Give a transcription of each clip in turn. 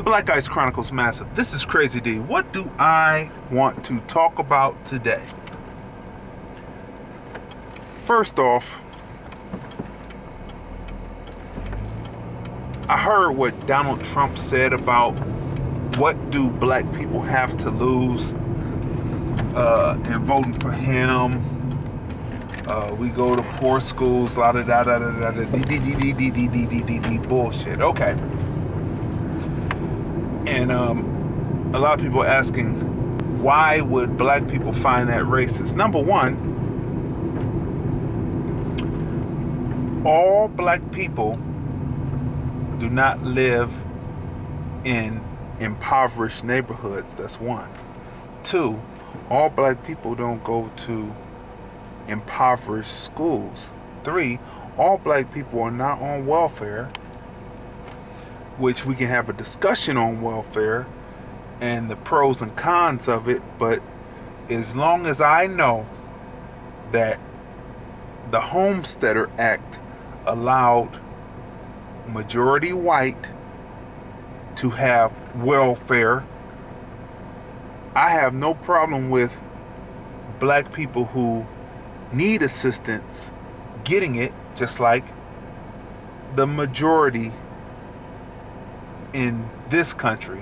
Black Ice Chronicles Massive. This is Crazy Dee. What do I want to talk about today? First off, I heard what Donald Trump said about what do black people have to lose in voting for him. We go to poor schools, la da da da da da da bullshit. Okay. And a lot of people are asking, why would black people find that racist? Number one, all black people do not live in impoverished neighborhoods. That's one. Two, all black people don't go to impoverished schools. Three, all black people are not on welfare, which we can have a discussion on welfare and the pros and cons of it, but as long as I know that the Homesteader Act allowed majority white to have welfare, I have no problem with black people who need assistance getting it, just like the majority in this country,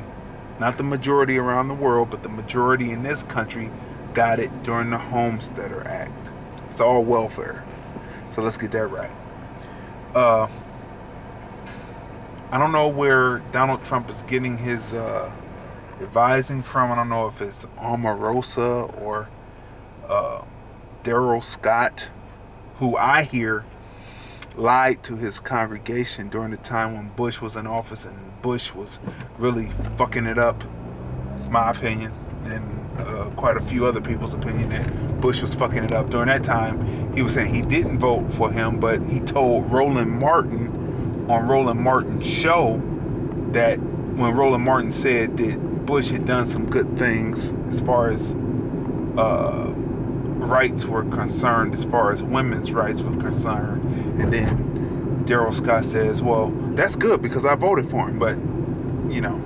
not the majority around the world, but the majority in this country got it during the Homesteader Act. It's all welfare. So let's get that right. I don't know where Donald Trump is getting his advising from. I don't know if it's Omarosa or Daryl Scott, who I hear lied to his congregation during the time when Bush was in office, and Bush was really fucking it up, my opinion, and quite a few other people's opinion, that Bush was fucking it up. During that time, he was saying he didn't vote for him, but he told Roland Martin on Roland Martin's show that when Roland Martin said that Bush had done some good things as far as rights were concerned, as far as women's rights were concerned, and then Daryl Scott says, well, that's good because I voted for him, but you know,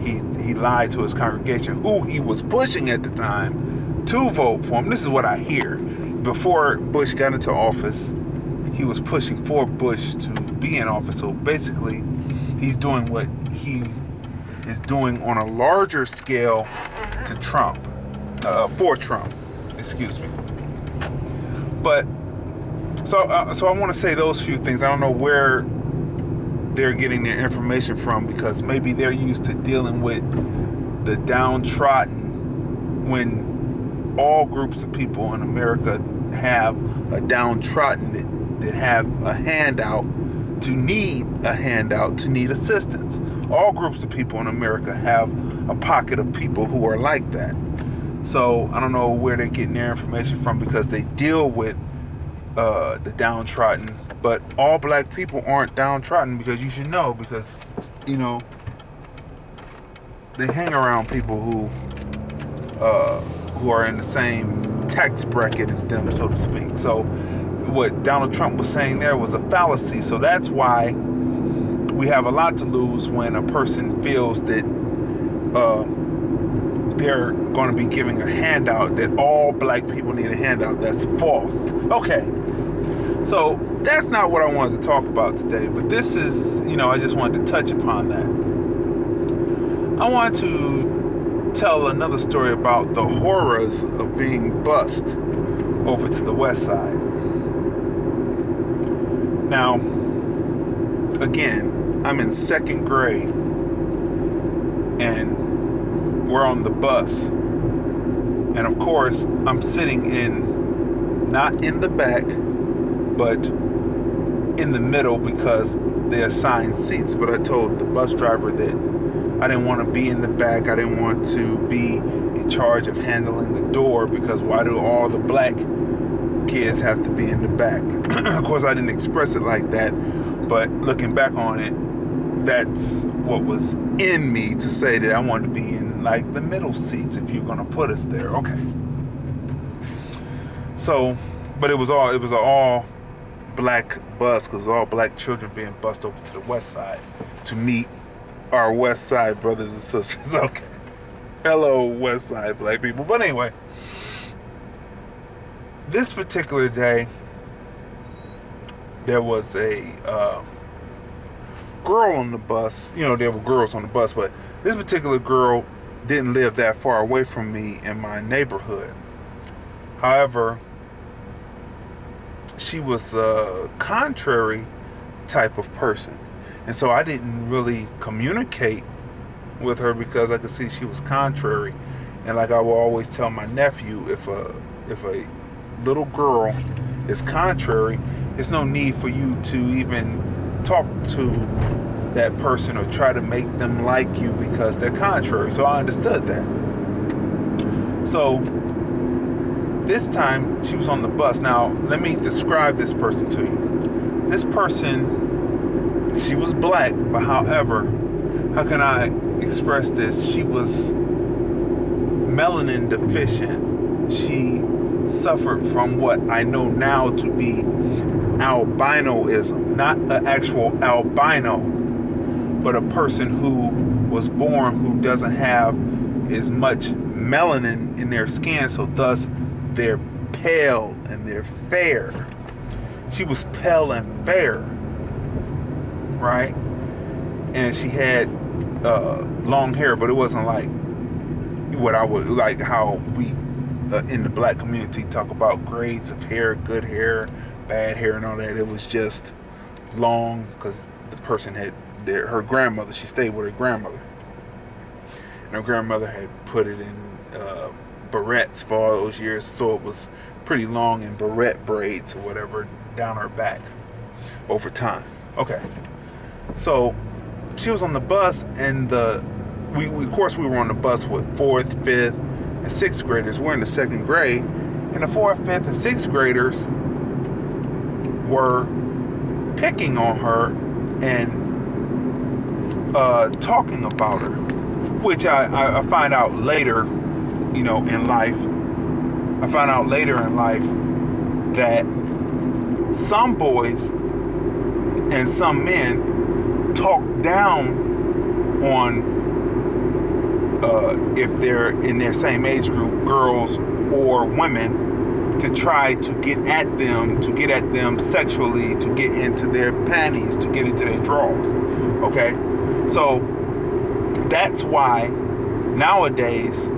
he lied to his congregation, who he was pushing at the time to vote for him. This is what I hear. Before Bush got into office, he was pushing for Bush to be in office. So basically, he's doing what he is doing on a larger scale to Trump, for Trump. Excuse me. But so I want to say those few things. I don't know where they're getting their information from, because maybe they're used to dealing with the downtrodden, when all groups of people in America have a downtrodden that have a handout, to need assistance. All groups of people in America have a pocket of people who are like that. So I don't know where they're getting their information from, because they deal with the downtrodden, but all black people aren't downtrodden, because you should know, because you know they hang around people who are in the same tax bracket as them, so to speak. So what Donald Trump was saying there was a fallacy. So that's why we have a lot to lose when a person feels that they're going to be giving a handout, that all black people need a handout. That's false. Okay, so that's not what I wanted to talk about today, but this is, I just wanted to touch upon that. I want to tell another story about the horrors of being bused over to the west side. Now, again, I'm in second grade, and we're on the bus, and of course I'm sitting not in the back, but in the middle, because they assigned seats. But I told the bus driver that I didn't want to be in the back. I didn't want to be in charge of handling the door, because why do all the black kids have to be in the back? Of course, I didn't express it like that, but looking back on it, that's what was in me to say that I wanted to be in like the middle seats if you're gonna put us there. Okay. So, but it was an all black bus, because it was all black children being bused over to the west side to meet our West Side brothers and sisters. Okay. Hello, West Side black people. But anyway, this particular day, there was a girl on the bus. You know, there were girls on the bus, but this particular girl didn't live that far away from me in my neighborhood. However, she was a contrary type of person. And so I didn't really communicate with her because I could see she was contrary. And like I will always tell my nephew, if a little girl is contrary, there's no need for you to even talk to that person or try to make them like you because they're contrary. So I understood that. So this time she was on the bus. Now let me describe this person to you. This person, she was black, but however, how can I express this? She was melanin deficient. She suffered from what I know now to be albinoism. Not an actual albino, but a person who was born who doesn't have as much melanin in their skin, so thus they're pale and they're fair. She was pale and fair, right? And she had long hair, but it wasn't like what I would like how we in the black community talk about grades of hair, good hair, bad hair, and all that. It was just long because the person had her grandmother. She stayed with her grandmother, and her grandmother had put it in barrettes for all those years, so it was pretty long in barrette braids or whatever down her back over time. Okay, so she was on the bus, and we of course we were on the bus with 4th, 5th, and 6th graders. We're in the 2nd grade, and the 4th, 5th, and 6th graders were picking on her and talking about her, which I find out later, you know, in life. I find out later in life that some boys and some men talk down on if they're in their same age group, girls or women, to try to get at them sexually, to get into their panties, to get into their drawers. Okay, so that's why nowadays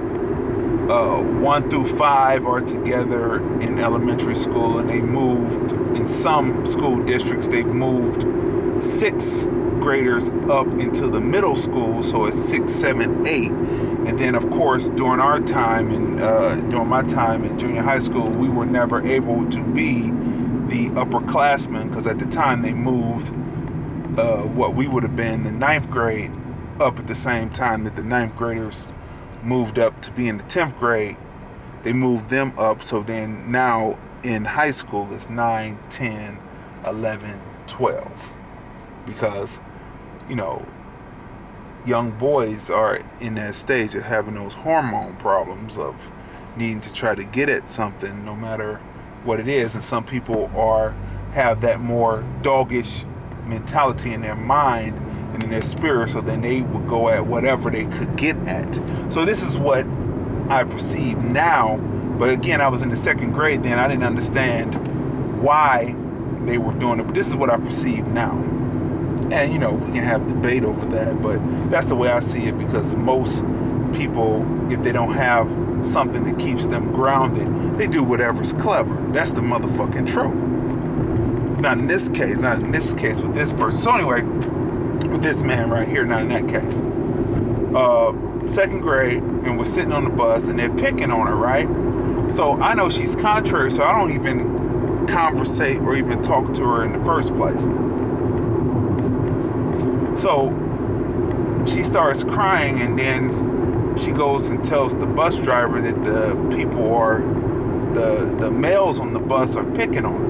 1 through 5 are together in elementary school, and they moved in some school districts. They've moved 6th graders up into the middle school, so it's 6, 7, 8. And then, of course, during our time and during my time in junior high school, we were never able to be the upperclassmen because at the time they moved what we would have been the 9th grade up at the same time that the 9th graders moved up to be in the 10th grade. They moved them up, so then now in high school it's 9, 10, 11, 12. Because, you know, young boys are in that stage of having those hormone problems of needing to try to get at something no matter what it is. And some people have that more doggish mentality in their mind and in their spirit, so then they would go at whatever they could get at. So this is what I perceive now, but again, I was in the 2nd grade then. I didn't understand why they were doing it, but this is what I perceive now. And you know, we can have debate over that, but that's the way I see it, because most people, if they don't have something that keeps them grounded, they do whatever's clever. That's the motherfucking truth. Not in this case with this person. So anyway, with this man right here, not in that case. 2nd grade, and we're sitting on the bus, and they're picking on her, right? So I know she's contrary, so I don't even conversate or even talk to her in the first place. So she starts crying, and then she goes and tells the bus driver that the males on the bus are picking on her.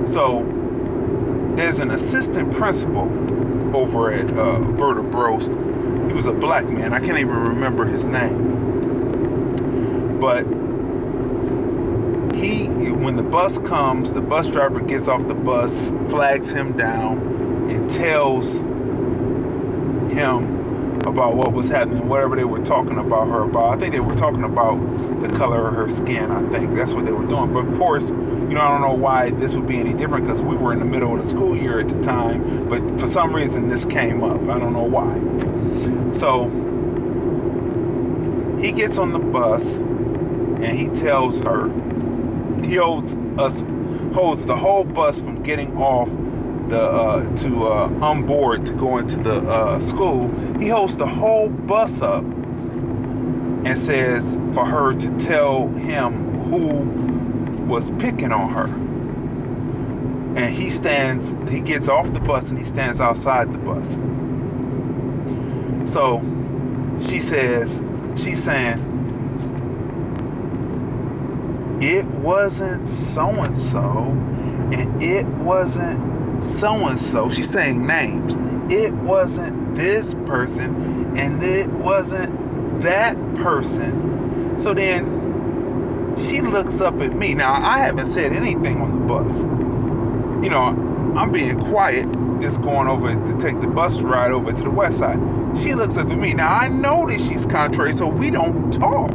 So there's an assistant principal over at Verta Brost. He was a black man. I can't even remember his name. But when the bus comes, the bus driver gets off the bus, flags him down, and tells him about what was happening, whatever they were talking about her about. I think they were talking about the color of her skin. I think that's what they were doing. But of course, I don't know why this would be any different, because we were in the middle of the school year at the time. But for some reason, this came up. I don't know why. So he gets on the bus and he tells her, he holds the whole bus from getting off on board to go into the school. He holds the whole bus up and says for her to tell him who was picking on her. And he gets off the bus and he stands outside the bus. So she's saying, it wasn't so-and-so, and it wasn't so-and-so. She's saying names. It wasn't this person, and it wasn't that person. So then she looks up at me. Now, I haven't said anything on the bus. I'm being quiet, just going over to take the bus ride over to the west side. She looks up at me. Now, I know that she's contrary, so we don't talk.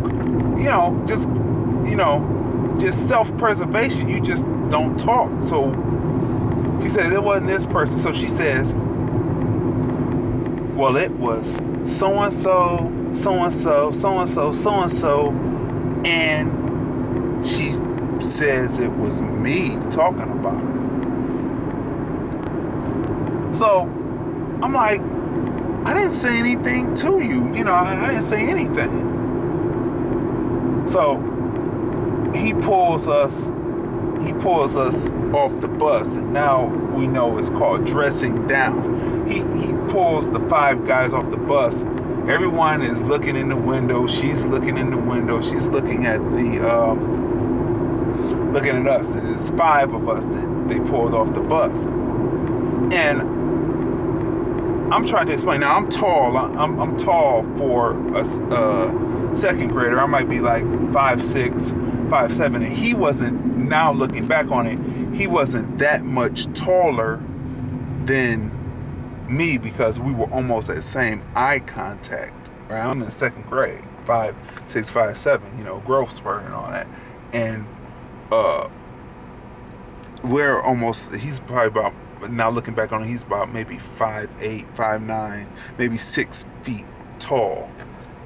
Just self-preservation. You just don't talk. So she says, it wasn't this person. So she says, well, it was so-and-so, so-and-so, so-and-so, so-and-so. And she says it was me talking about her. So I'm like, I didn't say anything to you. I didn't say anything. So he pulls us off the bus, and now we know it's called dressing down. He pulls the 5 guys off the bus. Everyone is looking in the window. She's looking in the window. She's looking at looking at us. It's 5 of us that they pulled off the bus. And I'm trying to explain. Now, I'm tall. I'm tall for a second grader. I might be like 5'6", 5'7", and he wasn't. Now looking back on it, he wasn't that much taller than me, because we were almost at the same eye contact. Right? I'm in the second grade, 5'6", 5'7", growth spurt and all that, and we're almost. He's probably about. Now looking back on it, he's about maybe 5'8", 5'9", maybe 6 feet tall,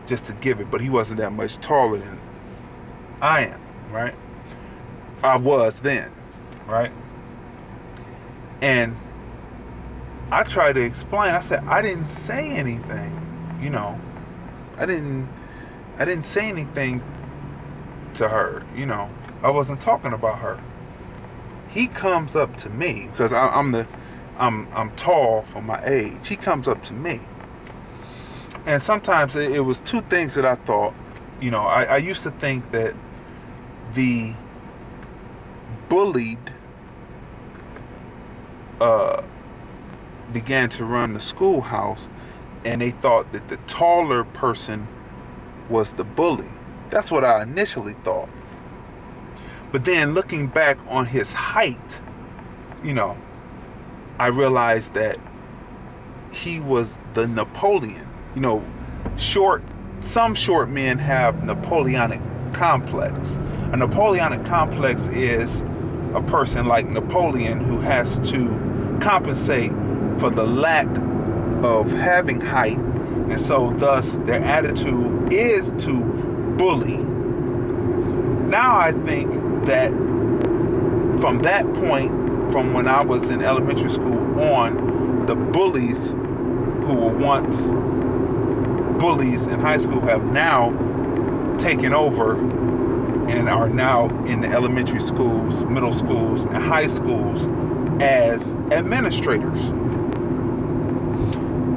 just to give it. But he wasn't that much taller than I am, right? I was then, right? And I tried to explain. I said, I didn't say anything, I didn't say anything to her, I wasn't talking about her. He comes up to me, because I'm tall for my age. He comes up to me, and sometimes it was 2 things that I thought. I used to think that the bullied began to run the schoolhouse, and they thought that the taller person was the bully. That's what I initially thought. But then looking back on his height, I realized that he was the Napoleon. Some short men have Napoleonic complex. A Napoleonic complex is a person like Napoleon who has to compensate for the lack of having height, and so thus their attitude is to bully. Now I think that from that point, from when I was in elementary school on, the bullies who were once bullies in high school have now taken over and are now in the elementary schools, middle schools, and high schools as administrators.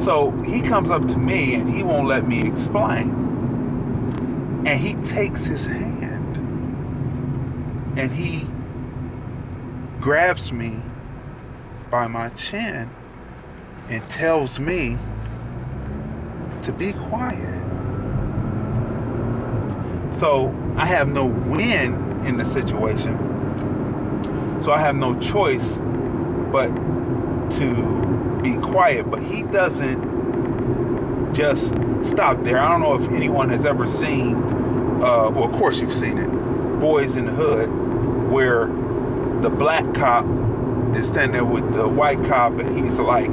So he comes up to me and he won't let me explain. And he takes his hand and he grabs me by my chin and tells me to be quiet. So I have no win in the situation. So I have no choice but to be quiet. But he doesn't just stop there. I don't know if anyone has ever seen, well, of course you've seen it, Boys in the Hood, where the black cop is standing there with the white cop, and he's like,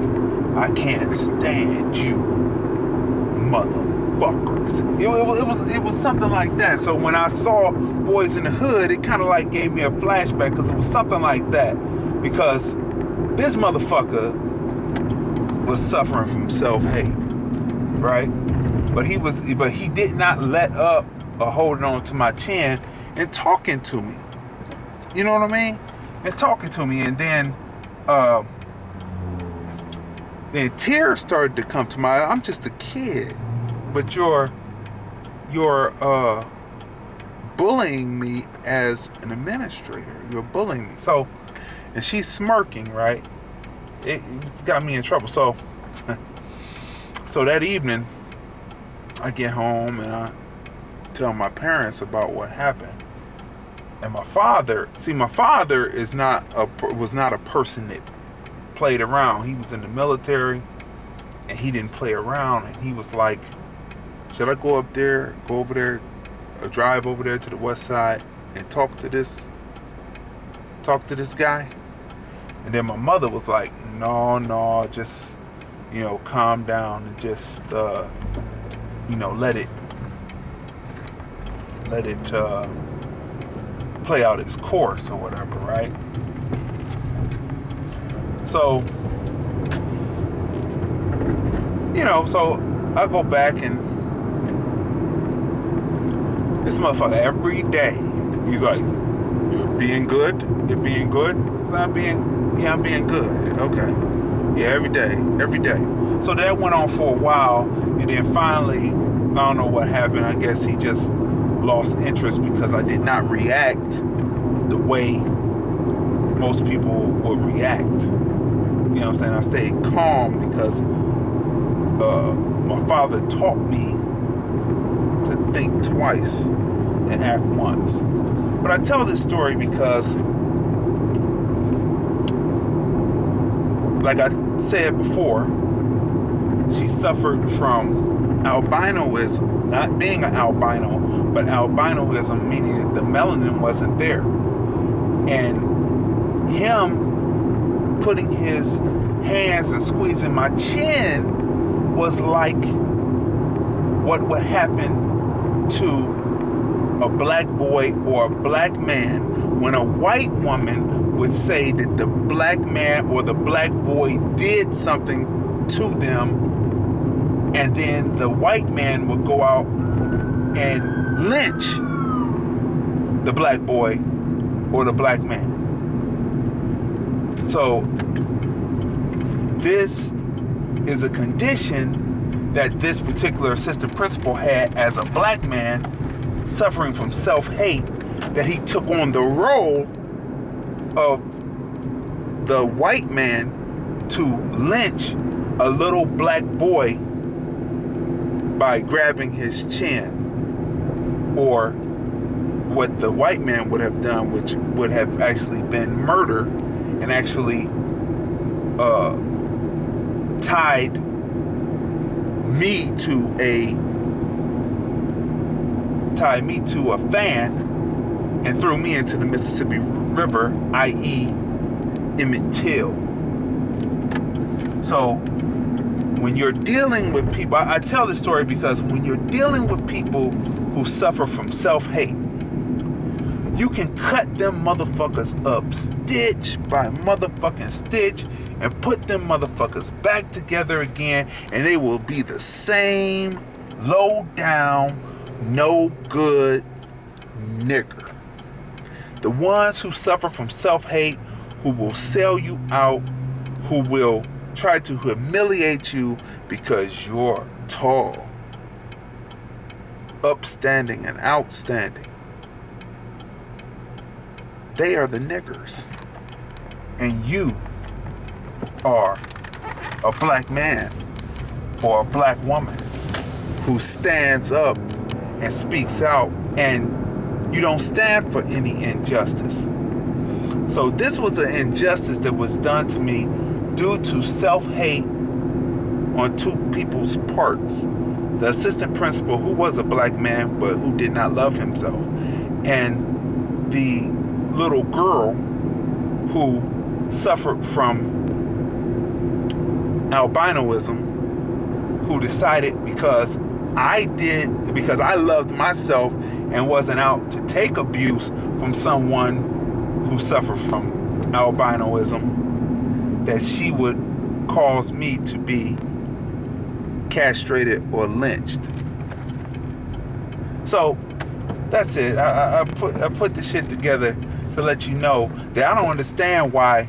I can't stand you, motherfuckers. It was something like that. So when I saw Boys in the Hood, it kind of like gave me a flashback, because it was something like that. Because this motherfucker was suffering from self-hate, right? But he did not let up or hold on to my chin and talking to me. You know what I mean? And talking to me, and then tears started to come to my eyes. I'm just a kid, but you're bullying me as an administrator. You're bullying me. So, and she's smirking, right? It got me in trouble. So that evening, I get home and I tell my parents about what happened. And my father was not a person that played around. He was in the military, and he didn't play around. And he was like, should I go over there, drive over there to the west side and talk to this guy? And then my mother was like, no, just, calm down and just, let it play out its course or whatever, right? So, so I go back, and this motherfucker every day, he's like, you're being good? I'm being good. Okay. Yeah, every day. So that went on for a while, and then finally, I don't know what happened. I guess he just lost interest because I did not react the way most people would react. You know what I'm saying? I stayed calm because my father taught me to think twice and act once. But I tell this story because, like I said before, she suffered from albinoism, not being an albino, but albinoism, meaning that the melanin wasn't there. And him putting his hands and squeezing my chin was like what would happen to a black boy or a black man when a white woman would say that the black man or the black boy did something to them, and then the white man would go out and lynch the black boy or the black man. So this is a condition that this particular assistant principal had as a black man suffering from self-hate, that he took on the role of the white man to lynch a little black boy by grabbing his chin, or what the white man would have done, which would have actually been murder, and actually tied me to a fan and threw me into the Mississippi River, i.e. Emmett Till. So when you're dealing with people, I tell this story because when you're dealing with people who suffer from self-hate, you can cut them motherfuckers up stitch by motherfucking stitch and put them motherfuckers back together again, and they will be the same low down, no good nigger. The ones who suffer from self-hate, who will sell you out, who will try to humiliate you because you're tall, upstanding, and outstanding. They are the niggers. And you are a black man or a black woman who stands up and speaks out, and you don't stand for any injustice. So this was an injustice that was done to me due to self-hate on two people's parts. The assistant principal, who was a black man but who did not love himself, and the little girl who suffered from albinoism, who decided because I loved myself and wasn't out to take abuse from someone who suffered from albinoism, that she would cause me to be castrated or lynched. So that's it. I put the shit together to let you know that I don't understand why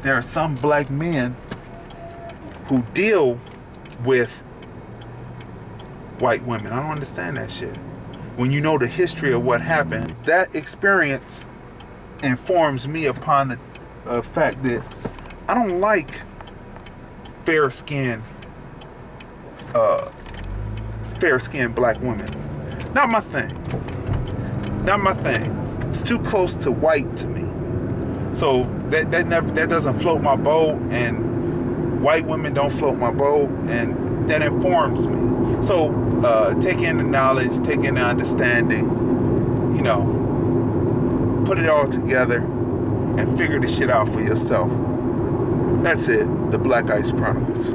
there are some black men who deal with white women. I don't understand that shit. When you know the history of what happened, that experience informs me upon the fact that I don't like fair-skinned black women. Not my thing. Not my thing. It's too close to white to me. So that doesn't float my boat, and white women don't float my boat, and that informs me. So take in the knowledge, take in the understanding, put it all together and figure the shit out for yourself. That's it. The Black Ice Chronicles.